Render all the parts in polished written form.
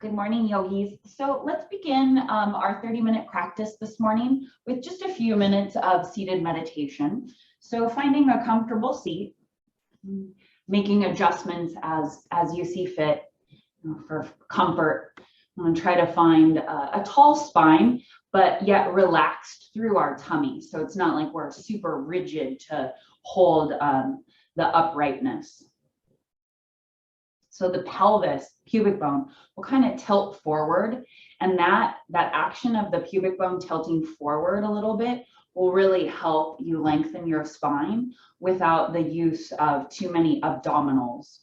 Good morning, yogis. So let's begin our 30-minute practice this morning with just a few minutes of seated meditation. So finding a comfortable seat, making adjustments as you see fit for comfort. I'm going to try to find a tall spine, but yet relaxed through our tummy. So it's not like we're super rigid to hold the uprightness. So the pelvis, pubic bone, will kind of tilt forward, and that action of the pubic bone tilting forward a little bit will really help you lengthen your spine without the use of too many abdominals.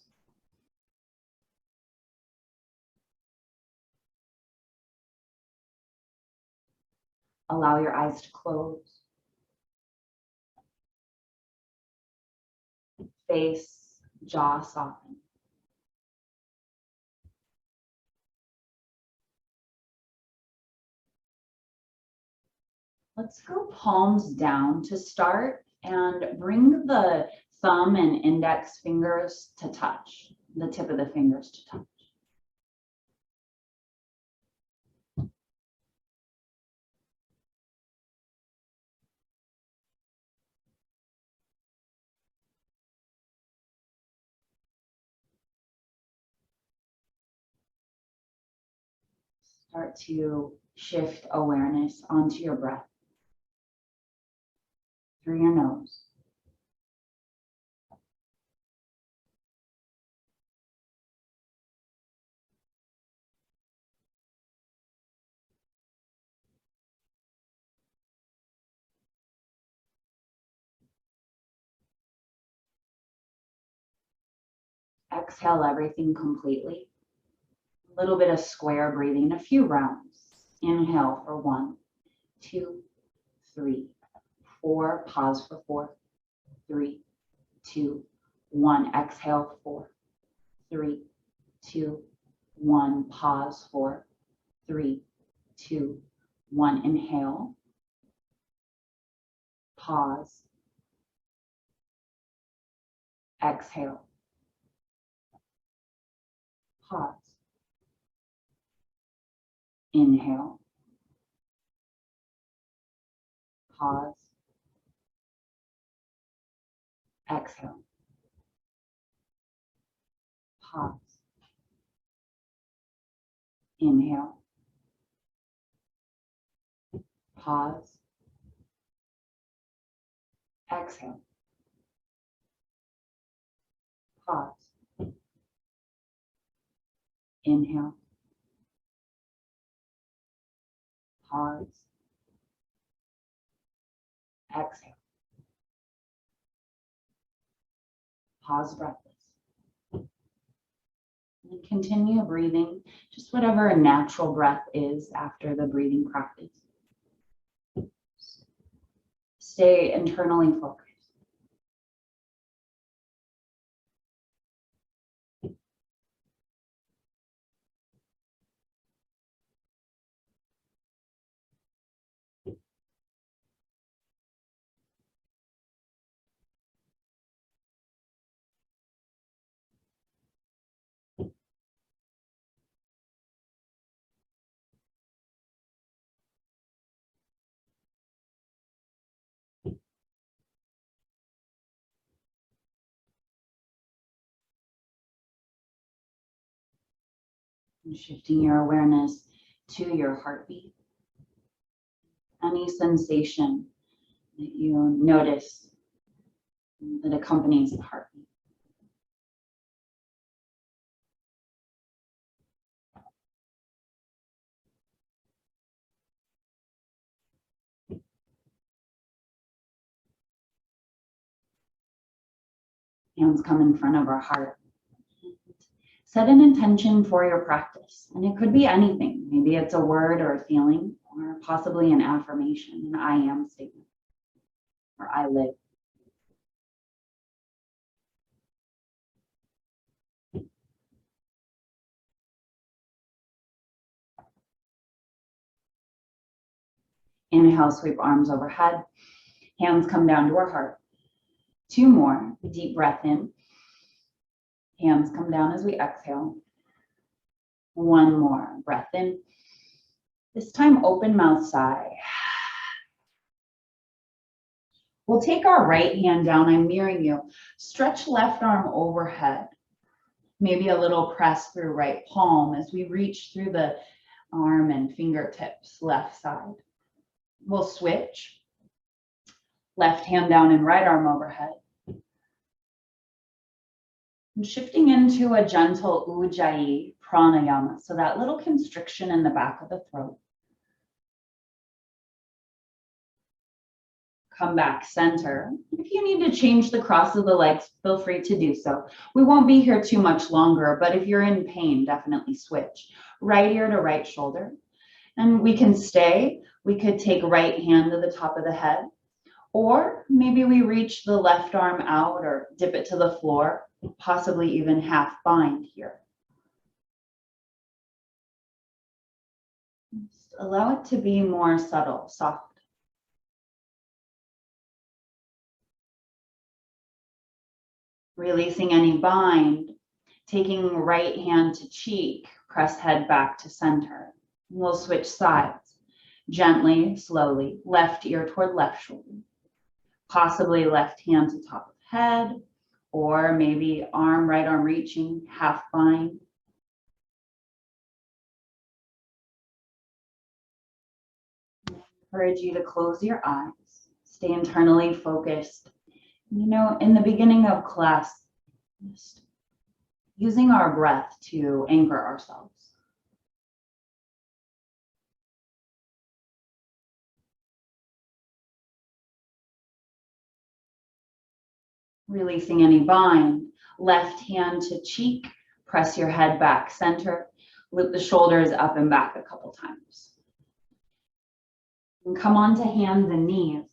Allow your eyes to close. Face, jaw soften. Let's go palms down to start and bring the thumb and index fingers to touch, the tip of the fingers to touch. Start to shift awareness onto your breath through your nose. Exhale everything completely. A little bit of square breathing, a few rounds. Inhale for 1, 2, 3, 4. Pause for 4, 3, 2, 1. Exhale 4, 3, 2, 1. Pause 4, 3, 2, 1. Inhale. Pause. Exhale. Pause. Inhale. Pause. Exhale. Pause. Inhale. Pause. Exhale. Pause. Inhale. Pause. Exhale. Pause, breathless. And continue breathing, just whatever a natural breath is after the breathing practice. Stay internally focused. And shifting your awareness to your heartbeat. Any sensation that you notice that accompanies the heartbeat. Hands come in front of our heart. Set an intention for your practice, and it could be anything. Maybe it's a word or a feeling, or possibly an affirmation, an I am statement, or I live. Inhale, sweep arms overhead. Hands come down to our heart. 2 more. Deep breath in. Hands come down as we exhale. One more breath in. This time, open mouth sigh. We'll take our right hand down. I'm mirroring you. Stretch left arm overhead. Maybe a little press through right palm as we reach through the arm and fingertips, left side. We'll switch. Left hand down and right arm overhead. And shifting into a gentle Ujjayi pranayama, so that little constriction in the back of the throat. Come back center. If you need to change the cross of the legs, feel free to do so. We won't be here too much longer, but if you're in pain, definitely switch. Right ear to right shoulder. And we can stay. We could take right hand to the top of the head, or maybe we reach the left arm out or dip it to the floor, possibly even half bind here. Just allow it to be more subtle, soft. Releasing any bind, taking right hand to cheek, press head back to center. We'll switch sides, gently, slowly, left ear toward left shoulder, possibly left hand to top of head, or maybe right arm reaching, half bind. I encourage you to close your eyes, stay internally focused. You know, in the beginning of class, just using our breath to anchor ourselves. Releasing any bind, left hand to cheek, press your head back center, loop the shoulders up and back a couple times. And come onto hands and knees.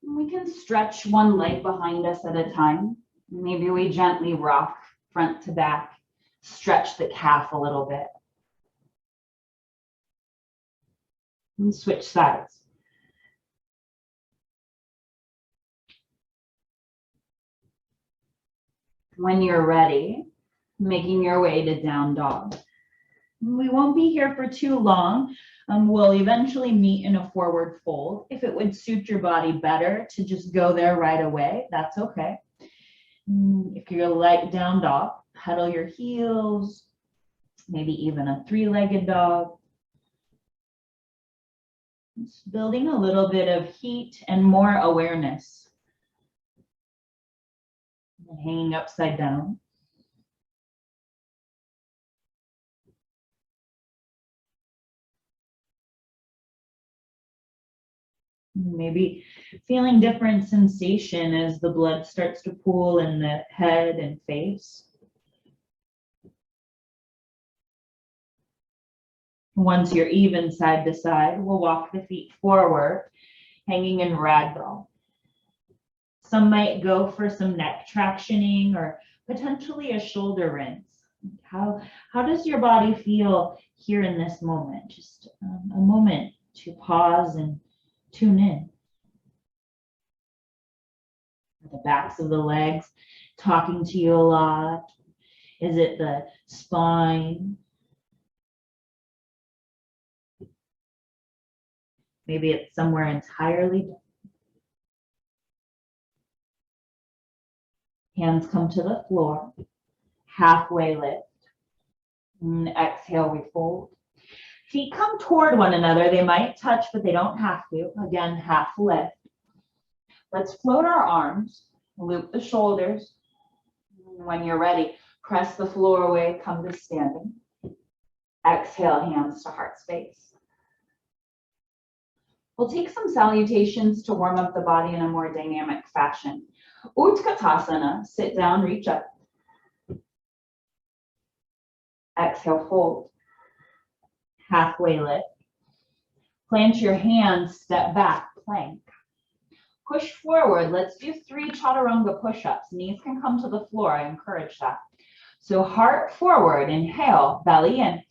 We can stretch one leg behind us at a time. Maybe we gently rock front to back, stretch the calf a little bit. And switch sides. When you're ready, making your way to down dog. We won't be here for too long. We'll eventually meet in a forward fold. If it would suit your body better to just go there right away, that's okay. If you're like down dog, pedal your heels, maybe even a three-legged dog. Just building a little bit of heat and more awareness. And hanging upside down. Maybe feeling different sensation as the blood starts to pool in the head and face. Once you're even side to side, we'll walk the feet forward, hanging in ragdoll. Some might go for some neck tractioning or potentially a shoulder rinse. How does your body feel here in this moment? Just a moment to pause and tune in. Are the backs of the legs talking to you a lot? Is it the spine? Maybe it's somewhere entirely different. Hands come to the floor, halfway lift. And exhale, we fold. Feet come toward one another. They might touch, but they don't have to. Again, half lift. Let's float our arms, loop the shoulders. When you're ready, press the floor away, come to standing. Exhale, hands to heart space. We'll take some salutations to warm up the body in a more dynamic fashion. Utkatasana, sit down, reach up. Exhale, fold. Halfway lift. Plant your hands, step back, plank. Push forward. Let's do 3 chaturanga push-ups. Knees can come to the floor. I encourage that. So heart forward, inhale, belly in.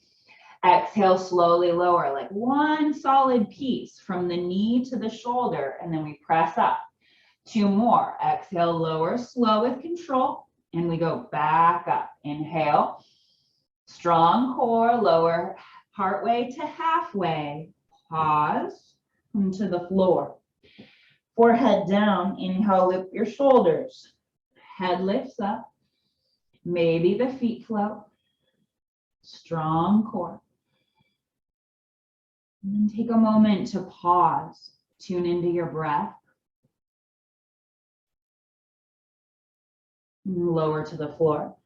Exhale, slowly lower, like one solid piece from the knee to the shoulder, and then we press up. 2 more. Exhale, lower, slow with control, and we go back up. Inhale. Strong core, lower partway to halfway. Pause, come to the floor. Forehead down, inhale, lift your shoulders. Head lifts up. Maybe the feet float. Strong core. And then take a moment to pause. Tune into your breath. Lower to the floor.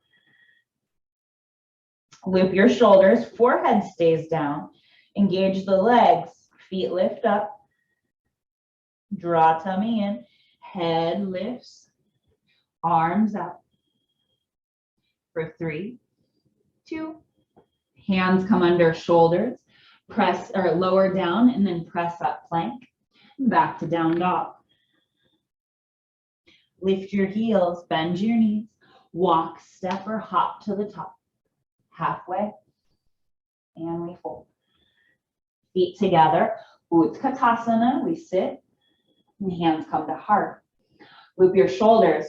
Loop your shoulders, forehead stays down. Engage the legs, feet lift up. Draw tummy in, head lifts, arms out. For 3, 2, hands come under shoulders, press or lower down and then press up plank. Back to down dog. Lift your heels, bend your knees, walk, step, or hop to the top. Halfway, and we fold. Feet together, Utkatasana, we sit, and hands come to heart. Loop your shoulders,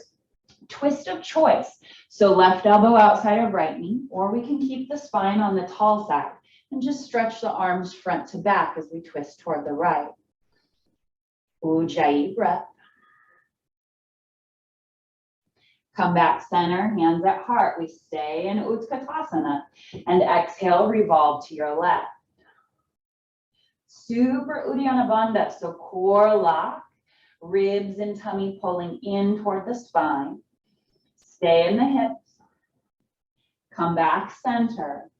twist of choice. So left elbow outside of right knee, or we can keep the spine on the tall side and just stretch the arms front to back as we twist toward the right. Ujjayi breath. Come back center, hands at heart. We stay in Utkatasana and exhale, revolve to your left. Super Uddiyana Bandha, so core lock, ribs and tummy pulling in toward the spine. Stay in the hips. Come back center.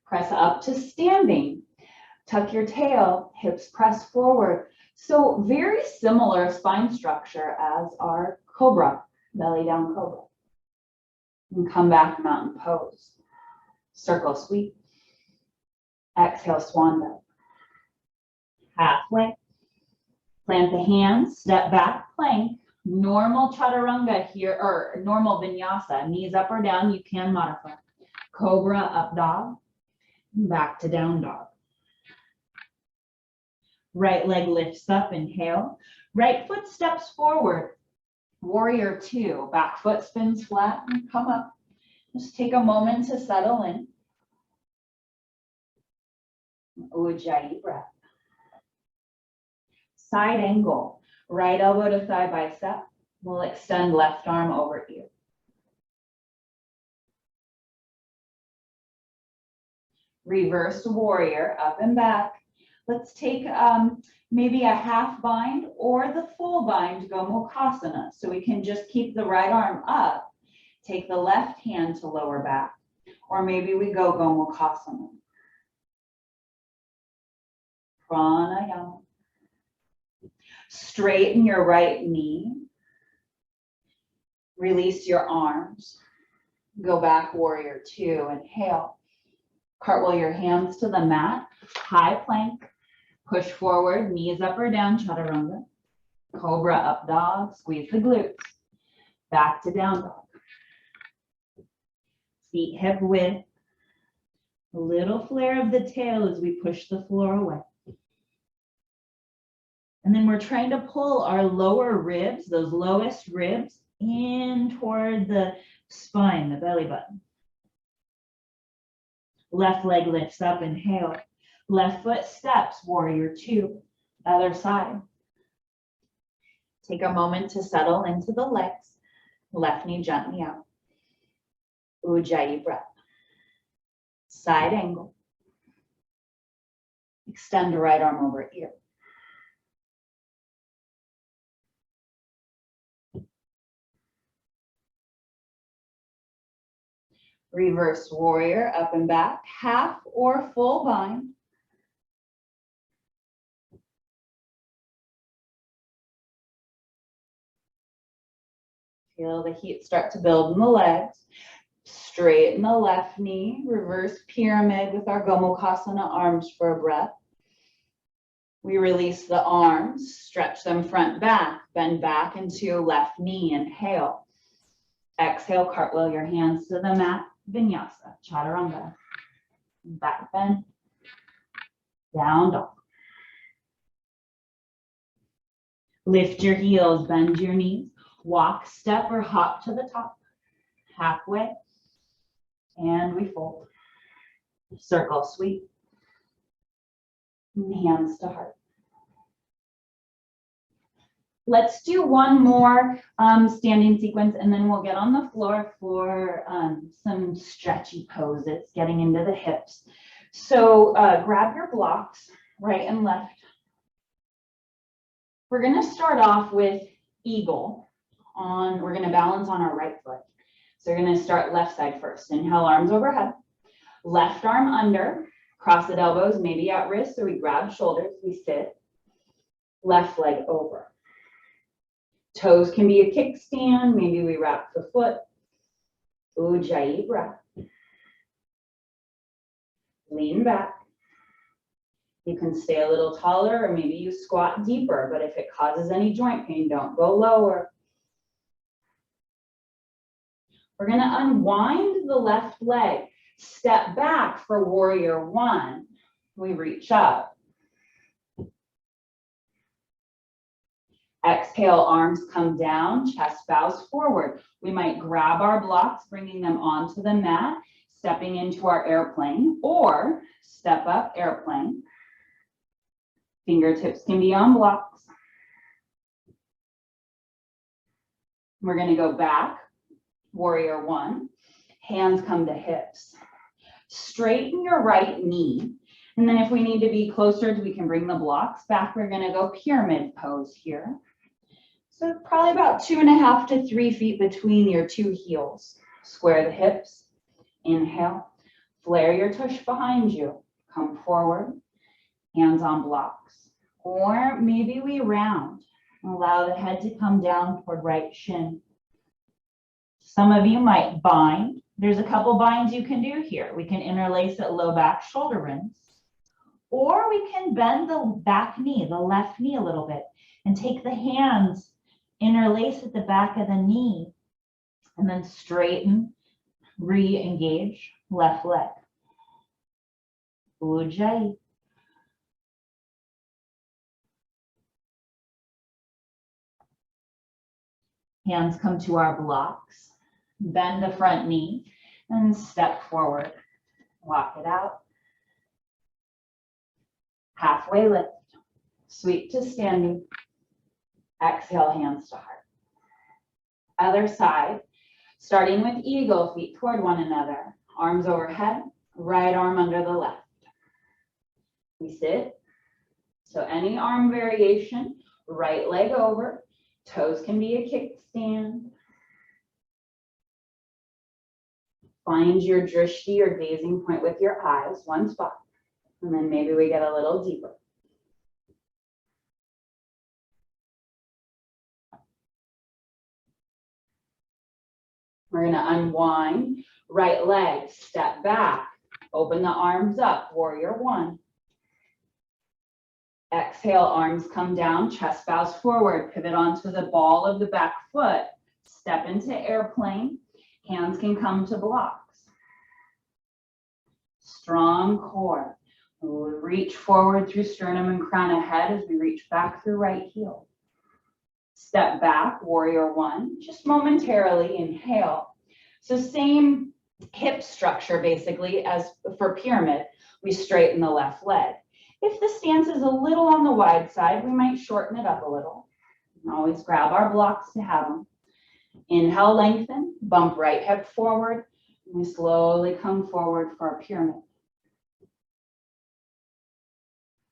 Press up to standing. Tuck your tail, hips press forward. So very similar spine structure as our cobra. Belly down cobra. And come back mountain pose. Circle sweep. Exhale swan dive. Halfway. Plant the hands, step back plank. Normal chaturanga here, or normal vinyasa. Knees up or down, you can modify. Cobra up dog. Back to down dog. Right leg lifts up, inhale. Right foot steps forward. Warrior 2, back foot spins flat and come up. Just take a moment to settle in. Ujjayi breath. Side angle, right elbow to thigh bicep. We'll extend left arm over ear. Reverse warrior, up and back. Let's take maybe a half bind or the full bind, Gomukhasana. So we can just keep the right arm up, take the left hand to lower back, or maybe we go Gomukhasana. Pranayama. Straighten your right knee. Release your arms. Go back, warrior 2, inhale. Cartwheel your hands to the mat, high plank. Push forward, knees up or down, chaturanga. Cobra up dog, squeeze the glutes. Back to down dog. Feet hip width. A little flare of the tail as we push the floor away. And then we're trying to pull our lower ribs, those lowest ribs, in toward the spine, the belly button. Left leg lifts up, inhale. Left foot steps, warrior 2, other side. Take a moment to settle into the legs. Left knee gently out. Ujjayi breath. Side angle. Extend the right arm over ear. Reverse warrior, up and back, half or full bind. Feel the heat start to build in the legs. Straighten the left knee, reverse pyramid with our Gomukhasana arms for a breath. We release the arms, stretch them front back, bend back into left knee, inhale. Exhale, cartwheel your hands to the mat, Vinyasa, chaturanga. Back bend, down dog. Lift your heels, bend your knees, walk, step, or hop to the top. Halfway, and we fold. Circle sweep. And hands to heart. Let's do one more standing sequence, and then we'll get on the floor for some stretchy poses, getting into the hips. So grab your blocks, right and left. We're going to start off with eagle. We're going to balance on our right foot. So we're going to start left side first. Inhale, arms overhead. Left arm under, crossed elbows, maybe at wrist, so we grab shoulders, we sit. Left leg over. Toes can be a kickstand, maybe we wrap the foot. Ujjayi breath. Lean back. You can stay a little taller, or maybe you squat deeper, but if it causes any joint pain, don't go lower. We're going to unwind the left leg. Step back for warrior one. We reach up. Exhale, arms come down, chest bows forward. We might grab our blocks, bringing them onto the mat, stepping into our airplane, or step up, airplane. Fingertips can be on blocks. We're going to go back, warrior one. Hands come to hips. Straighten your right knee. And then if we need to be closer, we can bring the blocks back. We're going to go pyramid pose here. So probably about 2.5 to 3 feet between your two heels. Square the hips. Inhale. Flare your tush behind you. Come forward. Hands on blocks. Or maybe we round. Allow the head to come down toward right shin. Some of you might bind. There's a couple binds you can do here. We can interlace at low back shoulder rinse. Or we can bend the back knee, the left knee a little bit, and take the hands, interlace at the back of the knee, and then straighten, re-engage left leg. Ujjayi. Hands come to our blocks. Bend the front knee and step forward. Walk it out. Halfway lift. Sweep to standing. Exhale, hands to heart. Other side. Starting with eagle, feet toward one another. Arms overhead, right arm under the left. We sit. So any arm variation, right leg over. Toes can be a kickstand. Find your drishti or gazing point with your eyes, one spot. And then maybe we get a little deeper. We're going to unwind. Right leg, step back. Open the arms up, warrior one. Exhale, arms come down, chest bows forward. Pivot onto the ball of the back foot. Step into airplane. Hands can come to blocks. Strong core. We'll reach forward through sternum and crown ahead as we reach back through right heel. Step back, warrior one, just momentarily inhale. So same hip structure basically as for pyramid, we straighten the left leg. If the stance is a little on the wide side, we might shorten it up a little. And always grab our blocks to have them. Inhale, lengthen, bump right hip forward, and we slowly come forward for our pyramid.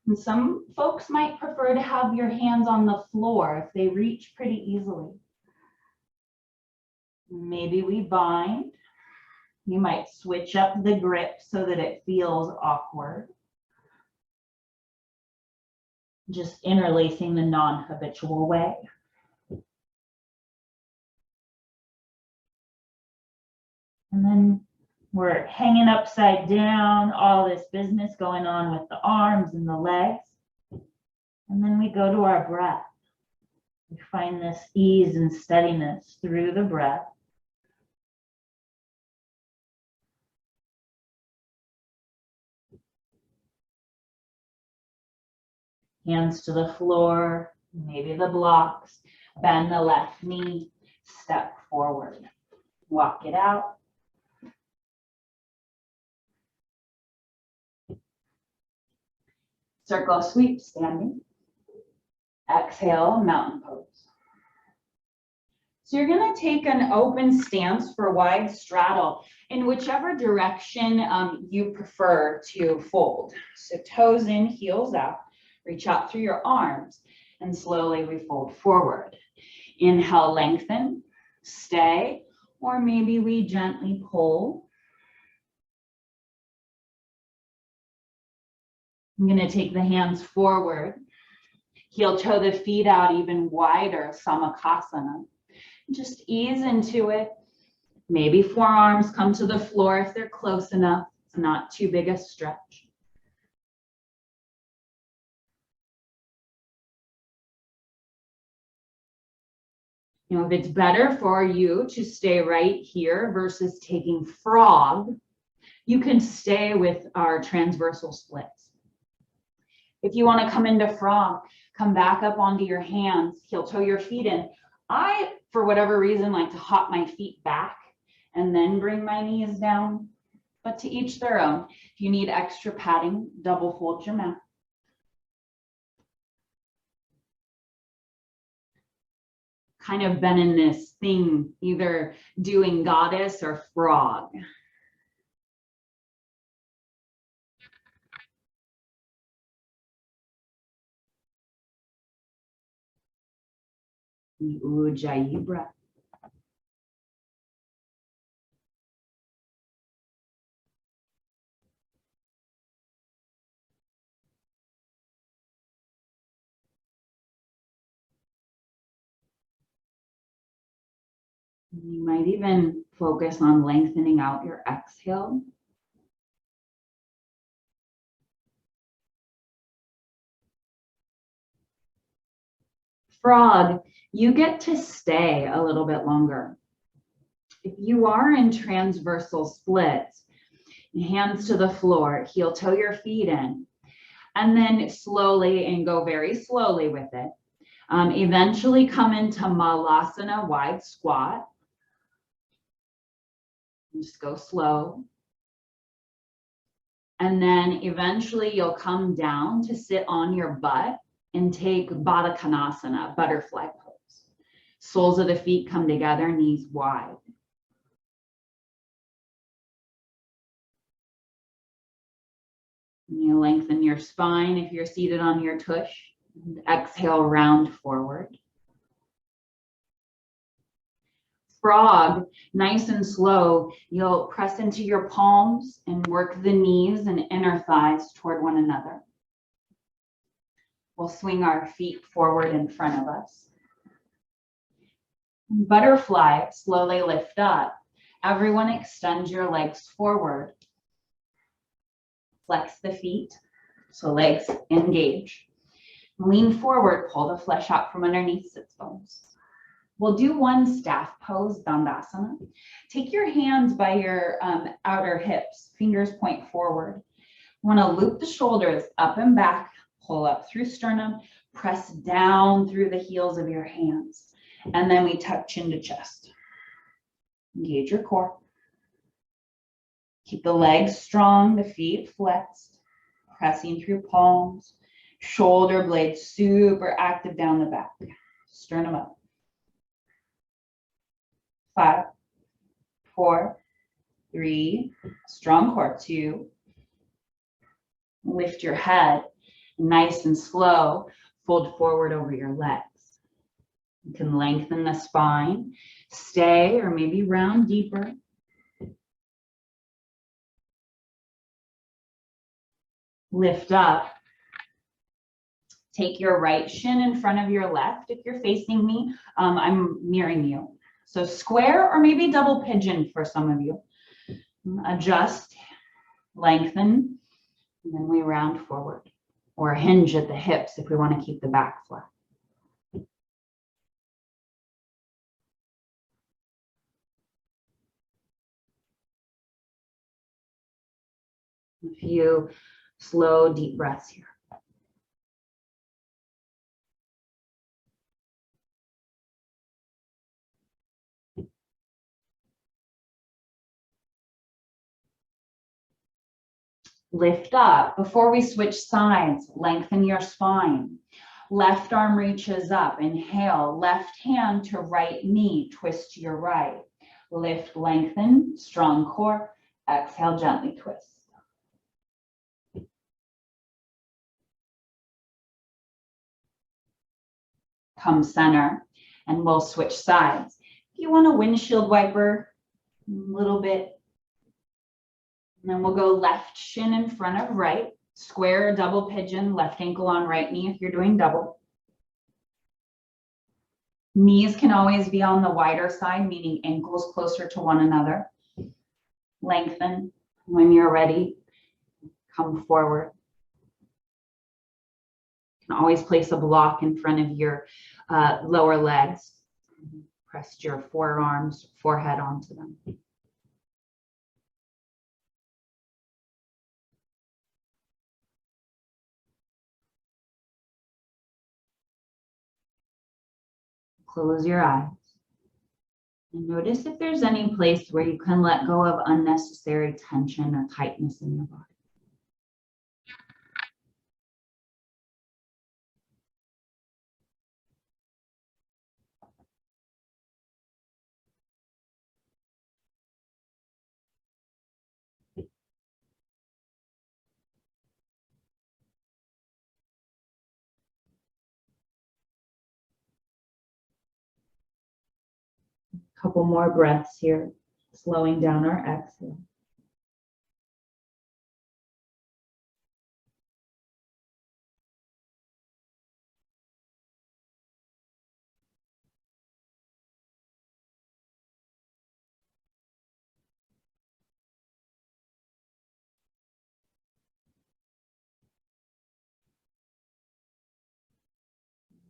And some folks might prefer to have your hands on the floor if they reach pretty easily. Maybe we bind. You might switch up the grip so that it feels awkward. Just interlacing the non-habitual way. And then we're hanging upside down, all this business going on with the arms and the legs. And then we go to our breath. We find this ease and steadiness through the breath. Hands to the floor, maybe the blocks. Bend the left knee, step forward. Walk it out. Circle sweep, standing. Exhale, mountain pose. So you're going to take an open stance for wide straddle in whichever direction you prefer to fold. So toes in, heels out. Reach out through your arms and slowly we fold forward. Inhale, lengthen, stay, or maybe we gently pull. I'm going to take the hands forward. Heel toe the feet out even wider, Samakasana. Just ease into it. Maybe forearms come to the floor if they're close enough. It's not too big a stretch. You know, if it's better for you to stay right here versus taking frog, you can stay with our transversal splits. If you want to come into frog, come back up onto your hands, heel toe your feet in. I, for whatever reason, like to hop my feet back and then bring my knees down, but to each their own. If you need extra padding, double fold your mat. Kind of been in this thing, either doing goddess or frog. Ujjayi breath. You might even focus on lengthening out your exhale. Frog, you get to stay a little bit longer. If you are in transversal splits, hands to the floor, heel toe your feet in, and then slowly and go very slowly with it. Eventually come into Malasana, wide squat. Just go slow. And then eventually you'll come down to sit on your butt and take Baddha Konasana, butterfly pose. Soles of the feet come together, knees wide. You lengthen your spine if you're seated on your tush. And exhale, round forward. Frog, nice and slow, you'll press into your palms and work the knees and inner thighs toward one another. We'll swing our feet forward in front of us. Butterfly, slowly lift up. Everyone extend your legs forward. Flex the feet, so legs engage. Lean forward, pull the flesh out from underneath sits bones. We'll do one staff pose, Dandasana. Take your hands by your outer hips, fingers point forward. Want to loop the shoulders up and back, pull up through sternum, press down through the heels of your hands. And then we tuck chin to chest. Engage your core. Keep the legs strong, the feet flexed, pressing through palms, shoulder blades super active down the back. Sternum up. 5, 4, 3, strong core, 2. Lift your head, nice and slow, fold forward over your legs. You can lengthen the spine, stay or maybe round deeper. Lift up. Take your right shin in front of your left. If you're facing me, I'm mirroring you. So square or maybe double pigeon for some of you. Adjust, lengthen, and then we round forward. Or hinge at the hips if we want to keep the back flat. A few slow, deep breaths here. Lift up. Before we switch sides, lengthen your spine. Left arm reaches up. Inhale, left hand to right knee. Twist to your right. Lift, lengthen, strong core. Exhale, gently twist. Come center, and we'll switch sides. If you want a windshield wiper, a little bit. And then we'll go left shin in front of right. Square double pigeon, left ankle on right knee if you're doing double. Knees can always be on the wider side, meaning ankles closer to one another. Lengthen. When you're ready, come forward. You can always place a block in front of your lower legs. Press your forearms, forehead onto them. Close your eyes. And notice if there's any place where you can let go of unnecessary tension or tightness in your body. Couple more breaths here, slowing down our exhale.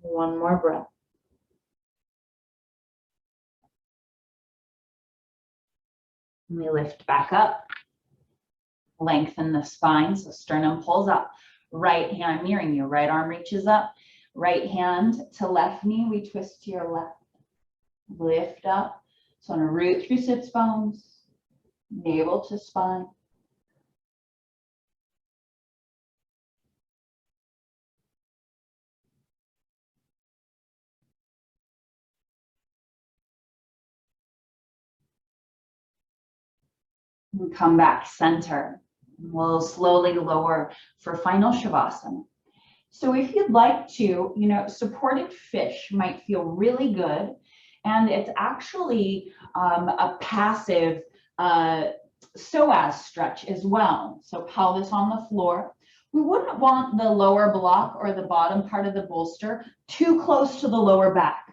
One more breath. And we lift back up. Lengthen the spine, so sternum pulls up. Right hand, I'm nearing you. Right arm reaches up. Right hand to left knee, we twist to your left. Lift up. So on a root through sits bones, navel to spine. And come back center. We'll slowly lower for final Shavasana. So if you'd like to, supported fish might feel really good. And it's actually a passive psoas stretch as well. So pelvis on the floor. We wouldn't want the lower block or the bottom part of the bolster too close to the lower back.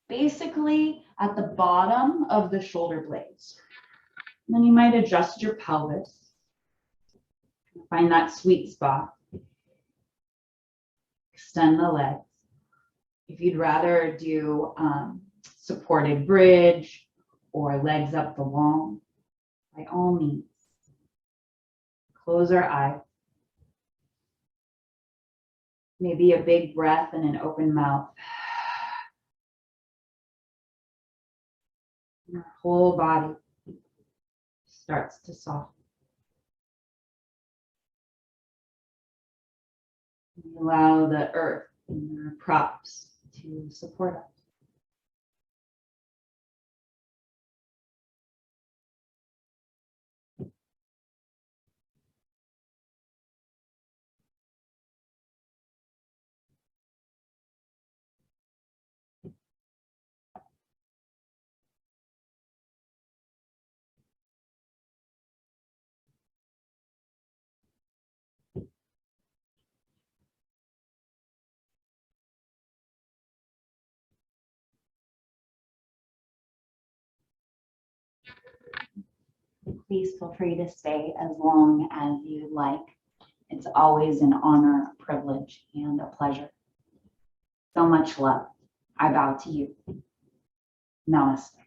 Basically at the bottom of the shoulder blades. And then you might adjust your pelvis. Find that sweet spot. Extend the legs. If you'd rather do supported bridge or legs up the wall, by all means, close our eyes. Maybe a big breath and an open mouth. And our whole body starts to soften. We allow the earth and our props to support us. Please feel free to stay as long as you like. It's always an honor, a privilege, and a pleasure. So much love. I bow to you. Namaste.